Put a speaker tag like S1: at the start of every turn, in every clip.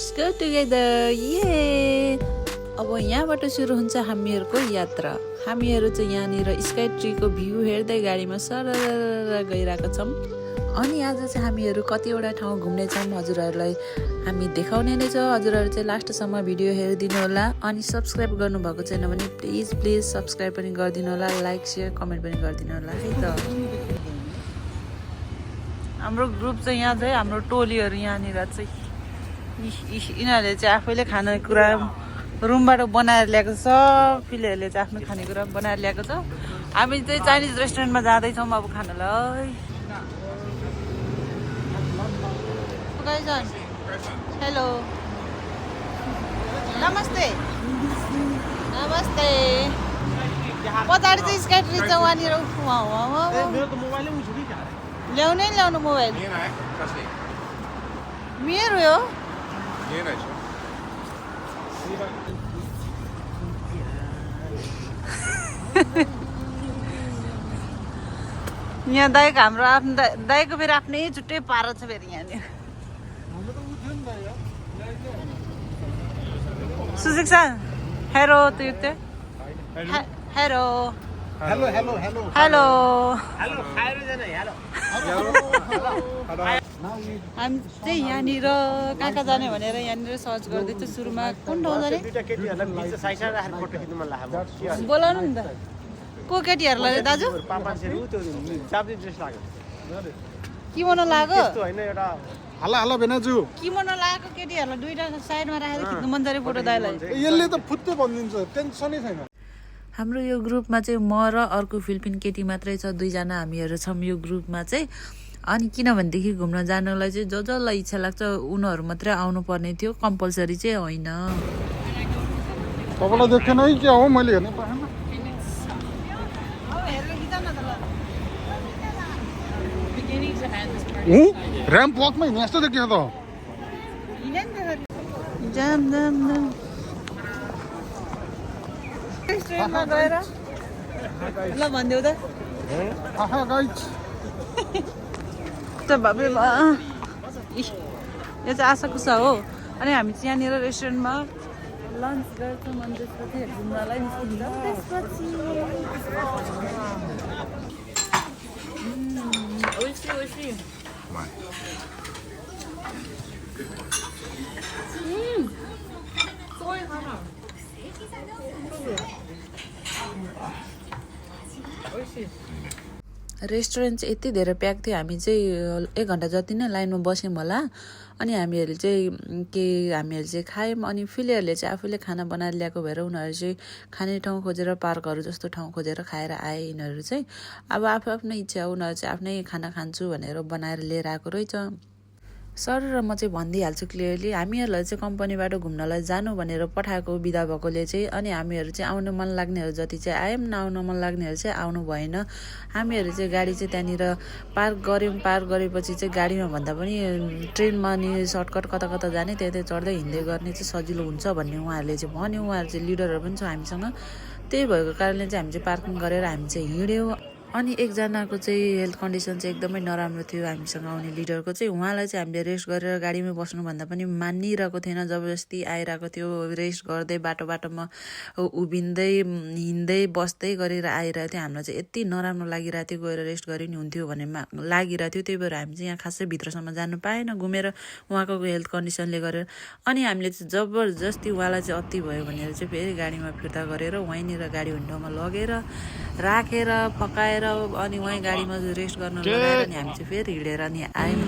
S1: Let's go together ये। अब यहाँबाट सुरु हुन्छ हामीहरूको यात्रा। हामीहरू चाहिँ यहाँनिर स्काई ट्रीको भ्यू हेर्दै गाडीमा सरर गइरहेको छौँ। अनि आज चाहिँ हामीहरू कतिवटा ठाउँ घुम्नेछौँ, हजुरहरूलाई हामी देखाउने नै छौँ। हजुरहरू चाहिँ लास्टसम्म भिडियो हेरिदिनु होला। अनि सब्सक्राइब गर्नुभएको छैन भने प्लिज सब्सक्राइब पनि गरिदिनु होला, लाइक सेयर कमेन्ट पनि गरिदिनु होला है त। हाम्रो ग्रुप चाहिँ यहाँ चाहिँ हाम्रो टोलीहरू यहाँनिर चाहिँ यिनीहरूले चाहिँ आफैले खानेकुरा रुमबाट बनाएर ल्याएको छ। सबैले चाहिँ आफ्नो खानेकुरा बनाएर ल्याएको छ। हामी चाहिँ चाइनिज रेस्टुरेन्टमा जाँदैछौँ अब खानलाई। हेलो नमस्ते नमस्ते। पछाडि चाहिँ स्काई ट्री छ वहाँनिर। ल्याउनु मोबाइल मेरो हो। यहाँ दाइको हाम्रो आफ्नो दाइको फेरि आफ्नै छुट्टै पारो छ फेरि यहाँनिर। सुशिक्षा हेलो त्यो hello
S2: hello hello hello
S1: hello
S2: hello खाएर जाने हेलो
S1: हामी चाहिँ यहाँनिर कहाँ जाने भनेर यहाँनिर सर्च गर्दैछु। सुरुमा कुन ठाउँ जाने बोलाउनु नि त। को केटीहरूलाई दाजु किमोनो लाग्यो
S2: हल्ला हल्ला भेनाजु
S1: किमोनो लागेको केटीहरूलाई दुईटा साइडमा राखेर खिच्नु मन जाने फोटो दाइलाई।
S2: यसले त फुत्तै भनिदिन्छ, टेन्सनै छैन।
S1: हाम्रो यो ग्रुपमा चाहिँ म र अर्को फिलिपिन केटी मात्रै छ, दुईजना हामीहरू छौँ यो ग्रुपमा चाहिँ। अनि किनभनेदेखि घुम्न जानुलाई चाहिँ जसलाई इच्छा लाग्छ उनीहरू मात्रै आउनु पर्ने थियो, कम्पलसरी चाहिँ होइन।
S2: तपाईँलाई देखेन है क्या हो, मैले हेर्नु पाएन। ऱ्याम्प वकमा हिँड्नु जस्तो देखियो त।
S1: रेस्टुरेन्टमा गएर ल भनिदेऊ त।
S2: आहा गाइज
S1: यो चाहिँ आशाकुसा हो। अनि हामी चाहिँ यहाँनिर रेस्टुरेन्टमा लन्च गर्छौँ। अनि त्यसपछि घुम्नलाई निस्किन्छौँ। त्यसपछि रेस्टुरेन्ट चाहिँ यति धेरै प्याक थियो। हामी चाहिँ 1 घन्टा जति नै लाइनमा बस्यौँ होला। अनि हामीहरू चाहिँ खायौँ। अनि फिलेहरूले चाहिँ आफूले खाना बनाएर ल्याएको भएर उनीहरू चाहिँ खाने ठाउँ खोजेर पार्कहरू जस्तो ठाउँ खोजेर खाएर आए। यिनीहरू चाहिँ अब आफ्नो इच्छा हो, उनीहरू चाहिँ आफ्नै खाना खान्छु भनेर बनाएर लिएर आएको रहेछ। सर र म चाहिँ भनिदिइहाल्छु क्लियरली, हामीहरूलाई चाहिँ कम्पनीबाट घुम्नलाई जानु भनेर पठाएको बिदा भएकोले चाहिँ। अनि हामीहरू चाहिँ आउनु मन लाग्नेहरू जति चाहिँ आयौँ, नआउनु मन लाग्नेहरू चाहिँ आउनु भएन। हामीहरू चाहिँ गाडी चाहिँ त्यहाँनिर पार्क गऱ्यौँ। पार्क गरेपछि चाहिँ गाडीमा भन्दा पनि ट्रेनमा अनि सर्टकट कता कता जाने त्यतै चढ्दै हिँड्दै गर्ने चाहिँ सजिलो हुन्छ भन्ने उहाँहरूले चाहिँ भन्यो। उहाँहरू चाहिँ लिडरहरू पनि छ हामीसँग। त्यही भएको कारणले चाहिँ हामी चाहिँ पार्किङ गरेर हामी चाहिँ हिँड्यौँ। अनि एकजनाको चाहिँ हेल्थ कन्डिसन चाहिँ एकदमै नराम्रो थियो हामीसँग आउने लिडरको चाहिँ। उहाँलाई चाहिँ हामीले रेस्ट गरेर गाडीमै बस्नुभन्दा पनि मानिरहेको थिएन, जबरजस्ती आइरहेको थियो। रेस्ट गर्दै बाटोमा उभिँदै हिँड्दै बस्दै गरेर आइरहेको थियो। हामीलाई चाहिँ यति नराम्रो लागिरहेको थियो, गएर रेस्ट गरे नि हुन्थ्यो भन्ने लागिरहेको थियो। त्यही भएर हामी चाहिँ यहाँ खासै भित्रसम्म जानु पाएन घुमेर उहाँको हेल्थ कन्डिसनले गरेर। अनि हामीले चाहिँ जबरजस्ती उहाँलाई चाहिँ अति भयो भनेर चाहिँ फेरि गाडीमा फिर्ता गरेर वहीँनिर गाडी हुने ठाउँमा लगेर राखेर पकाएर अनि वहीँ गाडीमा रेस्ट गर्न लगाएर अनि हामी चाहिँ फेरि हिँडेर अनि आयौँ।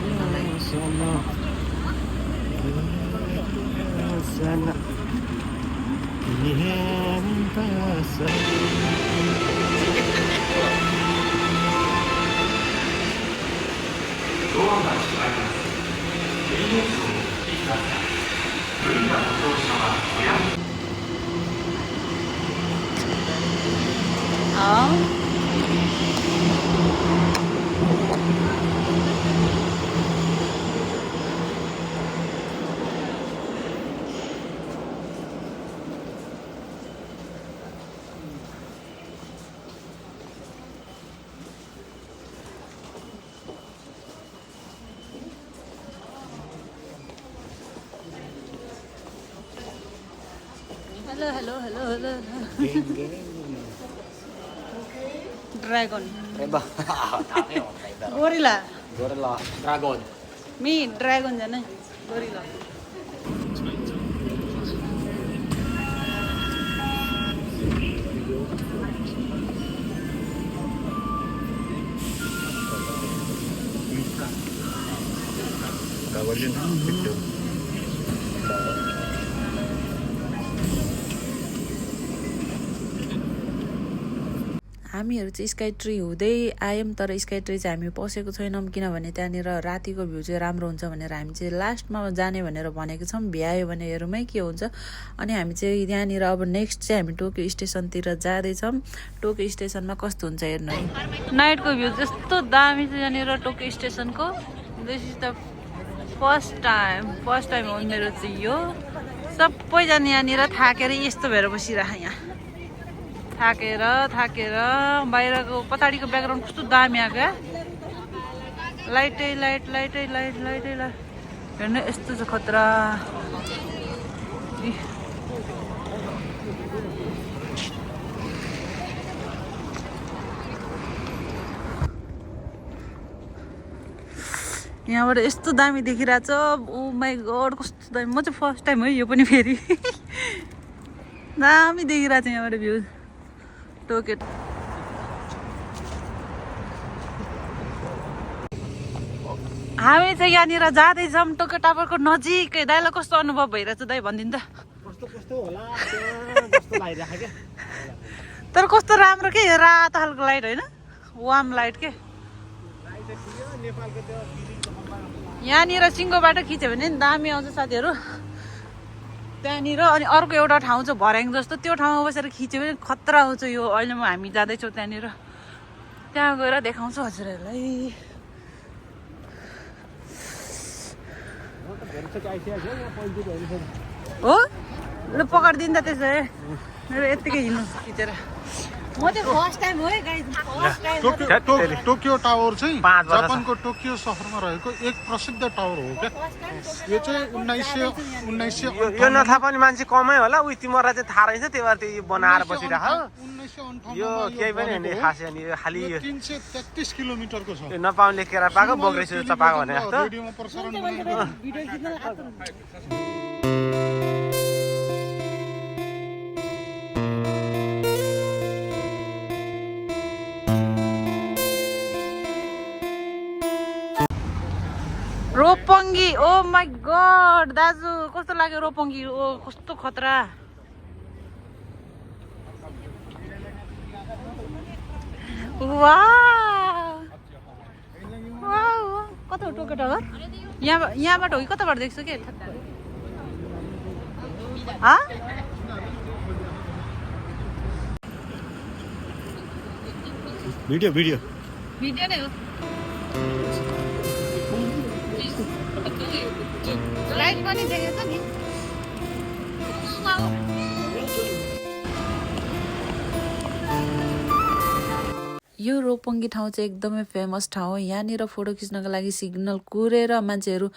S1: Hello hello hello hello dragon gorilla
S3: Dragon.
S1: Me dragon जाने गोरिला हामीहरू चाहिँ स्काई ट्री हुँदै आयौँ तर स्काई ट्री चाहिँ हामी पसेको छैनौँ किनभने त्यहाँनिर रातिको भ्यू चाहिँ राम्रो हुन्छ भनेर हामी चाहिँ लास्टमा जाने भनेर भनेको छौँ भ्यायो भने हेरौँ के हुन्छ अनि हामी चाहिँ त्यहाँनिर अब नेक्स्ट चाहिँ हामी टोकियो स्टेसनतिर जाँदैछौँ टोकियो स्टेसनमा कस्तो हुन्छ हेर्नु है नाइटको भ्यू जस्तो दामी छ यहाँनिर टोकियो स्टेसनको this is the first time हो मेरो चाहिँ यो सबैजना यहाँनिर थाकेर यस्तो भएर बसिरहेको यहाँ थाकेर बाहिरको पछाडिको ब्याकग्राउन्ड कस्तो दामी आएको क्या लाइटै लाइट हेर्नु यस्तो छ खतरा यहाँबाट यस्तो दामी देखिरहेछ ओ माई गड कस्तो दामी म चाहिँ फर्स्ट टाइम है यो पनि फेरि दामी देखिरहेछ यहाँबाट भ्यू टोकियो हामी चाहिँ यहाँनिर जाँदैछौँ टोकियो टावरको नजिकै दाइलाई कस्तो अनुभव भइरहेछ दाइ भनिदिनु त तर कस्तो राम्रो के रातो खालको लाइट होइन वार्म लाइट के यहाँनिर सिङ्गोबाट खिच्यो भने दामी आउँछ साथीहरू त्यहाँनिर अनि अर्को एउटा ठाउँ छ भर्याङ जस्तो त्यो ठाउँमा बसेर खिच्यो भने खतरा आउँछ यो अहिले हामी जाँदैछौँ त्यहाँनिर त्यहाँ गएर देखाउँछु हजुरहरूलाई हो ल पकाडिदिनु त त्यसो मेरो यत्तिकै हिँड्नु खिचेर म चाहिँ फर्स्ट टाइम हो है guys first time
S2: Tokyo tower चाहिँ जापानको टोकियो शहरमा रहेको एक प्रसिद्ध टावर हो क्या यो चाहिँ 1900
S3: यो नथाहा पनि मान्छे कमै होला उही तिमीहरूलाई चाहिँ थाहा रहेछ त्यही भएर त्यो बनाएर बसिरह यो केही पनि होइन खास यहाँनिर खालि
S2: 333 किलोमिटरको छ
S3: नपाउने केरा पाएको बग्रेसु जस्तो पाएको भने जस्तो
S2: रेडियोमा प्रसारण
S1: रोपङ्गी ओ माई गड दाजु कस्तो लाग्यो रोपङ्गी ओ कस्तो खतरा कता हो टोकियो टावर यहाँबाट हो कि कताबाट देख्छु के
S3: भिडियो
S1: नै हो लाइट पनि देखेको नि यो रोपङ्गी ठाउँ चाहिँ एकदमै फेमस ठाउँ हो यहाँनिर फोटो खिच्नको लागि सिग्नल कुरेर मान्छेहरू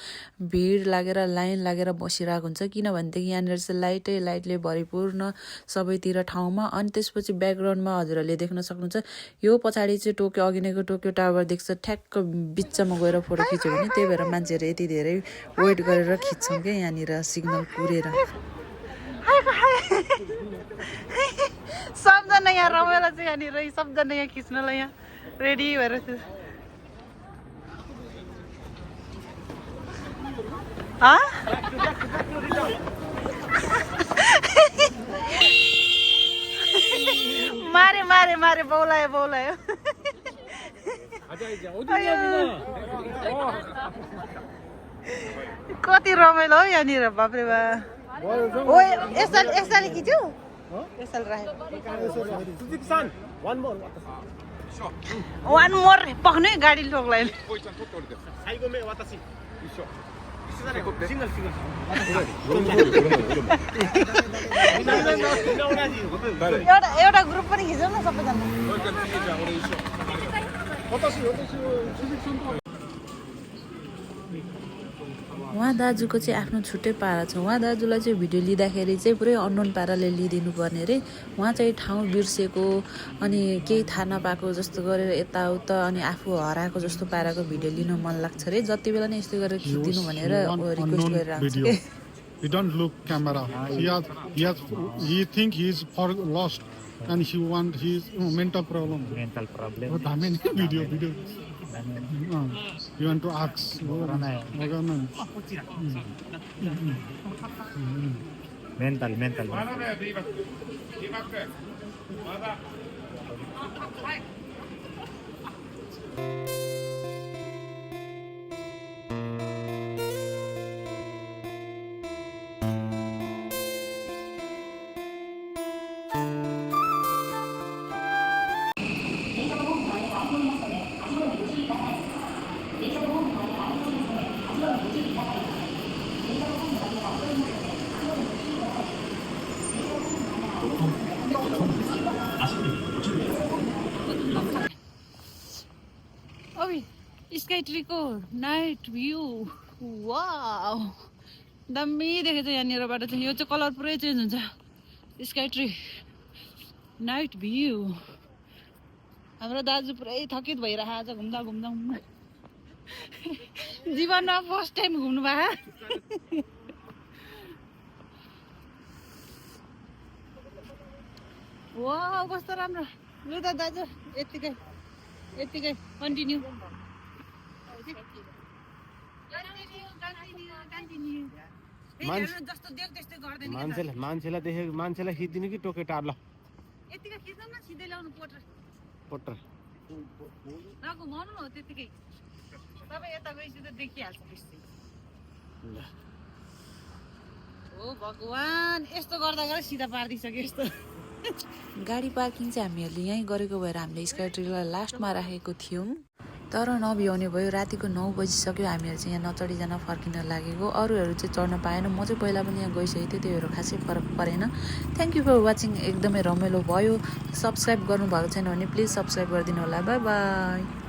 S1: भिड लागेर लाइन लागेर बसिरहेको हुन्छ किनभनेदेखि यहाँनिर चाहिँ लाइटले भरिपूर्ण सबैतिर ठाउँमा अनि त्यसपछि ब्याकग्राउन्डमा हजुरहरूले देख्न सक्नुहुन्छ यो पछाडि चाहिँ टोकियो अघि नैको टोकियो टावर देख्छ ठ्याक्क बिचमा गएर फोटो खिच्यो भने त्यही भएर मान्छेहरू यति धेरै वेट गरेर खिच्छौँ क्या यहाँनिर सिग्नल कुरेर सबजना यहाँ रमाइलो चाहिँ यहाँनिर सबजना यहाँ खिच्नलाई यहाँ रेडी भएर मारे बौलायो कति रमाइलो हो यहाँनिर बाफ्रे बा ओ यसले खिच्यो वान मोर पक्नु है गाडी ठोक्ला एउटा ग्रुप पनि खिचौँ न सबैजना उहाँ दाजुको चाहिँ आफ्नो छुट्टै पारा छ उहाँ दाजुलाई चाहिँ भिडियो लिँदाखेरि चाहिँ पुरै अननोन पाराले लिइदिनु पर्ने अरे उहाँ चाहिँ ठाउँ बिर्सेको अनि केही थाहा नपाएको जस्तो गरेर यताउता अनि आफू हराएको जस्तो पाराको भिडियो लिन मन लाग्छ अरे जति बेला नै यस्तो गरेर खिचिदिनु भनेर रिक्वेस्ट गरेर आउँछ के
S2: He don't look camera. He think he's for lost, and he's mental problem.
S4: Mental problem.
S2: Oh, damn it, video. You want to ask?
S4: Mental.
S1: Sky ट्रीको नाइट भ्यू वाउ दामी देखेछ यहाँनिरबाट चाहिँ यो चाहिँ कलर पुरै चेन्ज हुन्छ स्काई ट्री नाइट भ्यू हाम्रो दाजु पुरै थकित भइरहेको छ घुम्दा जीवनमा फर्स्ट टाइम घुम्नु भयो वाउ कस्तो राम्रो लु त दाजु यतिकै कन्टिन्यू
S3: मान्छेलाई देखेको मान्छेलाई खिचिदिनु कि टोके टार्ल
S1: यतिकै खिच्नु न सिधै ल्याउनु
S3: पोटर
S1: नघुमाउनु न त्यतिकै तपाईँ यता गएपछि त देखिहाल्छ त्यस्तै ओ भगवान यस्तो गर्दा सिधा पारिदिइसक्यो यस्तो गाडी पार्किङ चाहिँ हामीहरूले यहीँ गरेको भएर हामीले स्काई ट्रीलाई लास्टमा राखेको थियौँ तर नभ्याउने भयो रातिको 9 बजिसक्यो हामीहरू चाहिँ यहाँ नचढी जान फर्किन लागेको अरूहरू चाहिँ चढ्न पाएन म चाहिँ पहिला पनि यहाँ गइसकेको थिएँ त्यही भएर खासै फरक परेन थ्याङ्क यू फर वाचिङ एकदमै रमाइलो भयो सब्सक्राइब गर्नुभएको छैन भने प्लिज सब्सक्राइब गरिदिनु होला बाई बाई